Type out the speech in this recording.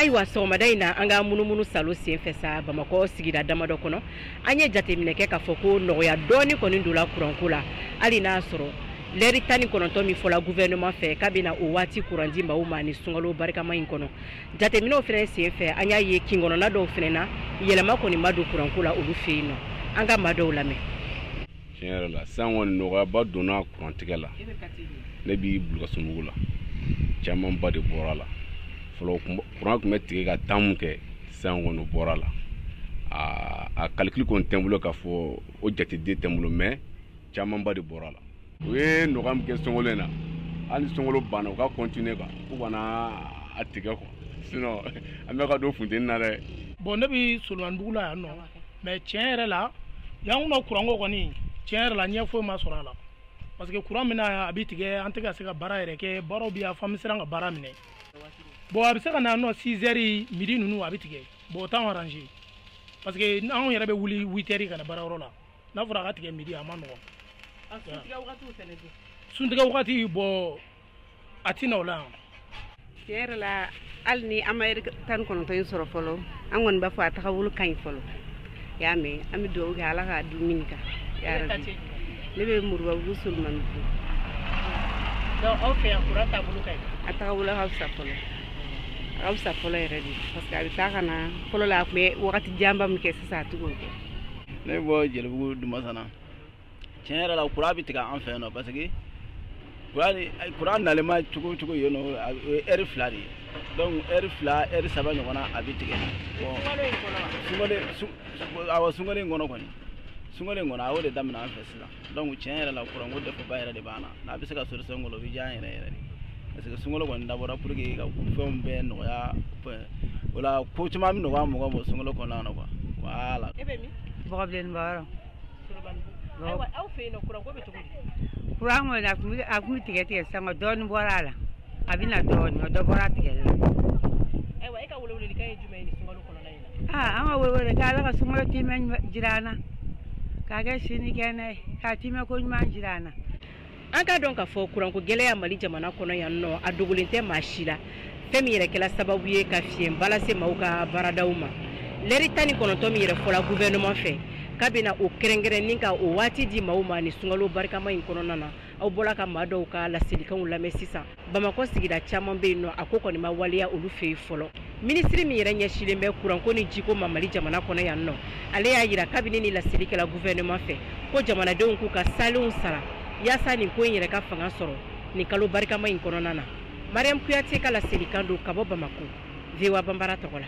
Ayiwa sɔgɔmada in na an ka munumunu salo senfɛ sa Bamakɔ sigida damadɔ kɔnɔ an ye jateminɛ kɛ k'a fɔ ko nɔgɔya dɔɔni kɔni donna kuranko la hali n'a sɔrɔ l'heure 19 min fɔla gouvernement fɛ k'a bɛna o waati kuran di maaw ma ni sunkalo barikama in kɔnɔ jateminɛw fɛnɛ senfɛ an y'a ye kingɔnɔna dɔw fɛnɛ na yɛlɛma kɔni ma don kuranko la olu fɛ yen nɔ an ka maa dɔw lamɛn. Tiɲɛ yɛrɛ la san kɔni nɔgɔyaba donna kurantigɛ la ne b'i Bulukasumugu la camanba de bɔra la fɔlɔ kuran tun bɛ tigɛ ka temps mun kɛ san kɔni bɔra la a calcul kɔni tɛ n bolo k'a fɔ o jateden tɛ n bolo mais camanba de bɔra la u ye nɔgɔya min kɛ sunkalo in na hali ni sunkalo banna u ka continuer quoi u kana a tigɛ quoi sinon an bɛ ka don funteni na dɛ. Bon ne bɛ Solomanibugu la yan nɔ mais tiɲɛ yɛrɛ la yan nɔ kuranko kɔni tiɲɛ yɛrɛ la ɲɛ foyi ma sɔrɔ a la parce que kuran min na a bɛ tigɛ an tɛ ka se ka baara yɛrɛ kɛ baaraw bɛ yan fo an bɛ siran ka baara minɛ. Bon a bɛ se ka na nɔ 6 heures midi ninnu a bɛ tigɛ bon o t'anw arranger parce que anw yɛrɛ bɛ wuli 8 heures ka na baarayɔrɔ la n'a fɔra a ka tigɛ midi a ma nɔgɔn. Suntigɛ wagati bɔ a tɛ na o la. Tiɲɛ yɛrɛ la hali ni an ma heure 19 in sɔrɔ fɔlɔ an kɔni b'a fɔ a tagabolo ka ɲi fɔlɔ y'a mɛn an bɛ dugawu kɛ Ala ka dumuni kan ne bɛ Moribabugu Solomanibugu. Donc aw fɛ yan kuran taabolo ka ɲi. A tagabolo ka fisa fɔlɔ a ka fisa fɔlɔ yɛrɛ de parce que a bɛ taa ka na fɔlɔ la a tun bɛ wagati janba min kɛ sisan a tɛ k'o kɛ. Ne bɔ Jelibugu Dumasana tiɲɛ yɛrɛ la kuran bɛ tigɛ an fɛ yan nɔ parce que kuran nalema cogo o cogo yen nɔ o ye heure 2 de ye donc heure 2 heure 3 ɲɔgɔnna a bɛ tigɛ. Awɔ sunkalo in kɔnɔ kɔni sunkalo in kɔnɔ a y'o de daminɛ an fɛ sisan donc tiɲɛ yɛrɛ la kuranko dɛsɛba yɛrɛ de b'an na n'a bɛ se ka solution kɔnɔ o bɛ diya an yɛrɛ yɛrɛ de parce que sunkalo kɔni dabɔra pour que ka fɛnw bɛɛ nɔgɔya o la ko caman bɛ nɔgɔya mɔgɔw ma sunkalo kɔnɔna na quoi voilà. E bɛ min? Bɔgɔbilenni Bayɔrɔ. Ayiwa aw fɛ yen nɔ kuranko bɛ cogo di? Kuran kɔni a kun bɛ tigɛ sisan dɔɔni bɔra a la a bɛ na dɔɔni dɔ bɔra a tigɛli la. Ayiwa e ka welewelekan ye jumɛn ye nin sunkalo kɔnɔna in na? An ka welewele kɛ Ala ka sunkalo timɛ jira an na k'a kɛ sini kɛnɛ ye k'a timɛ ko ɲuman jira an na. An k'a dɔn k'a fɔ kuranko gɛlɛya Mali jamana kɔnɔ yan nɔ a dogolen tɛ maa si la fɛn min yɛrɛ kɛla sababu ye ka fiɲɛba lase maaw ka baaradaw ma l'heure 19 min yɛrɛ fɔla gouvernement fɛ k'a bɛna o kɛrɛnkɛrɛnni ka o waati di maaw ma ni sunkalo barikama in kɔnɔna na aw bɔra ka maa dɔw ka laselikanw lamɛn sisan Bamakɔ sigida caman bɛ yen nɔ a ko kɔni ma waleya olu fɛ yen fɔlɔ. Ministre min yɛrɛ ɲɛsilen bɛ kuranko ni jiko ma Mali jamana kɔnɔ yan nɔ ale y'a jira kabini ni laselikɛla gouvernement fɛ ko jamanadenw k'u ka salenw sara yaasa nin ko in yɛrɛ ka fanga sɔrɔ nin kalo barikama in kɔnɔna na. Mariam Kuyate ka laselikan don ka bɔ Bamako VOA Banbara tɔgɔ la.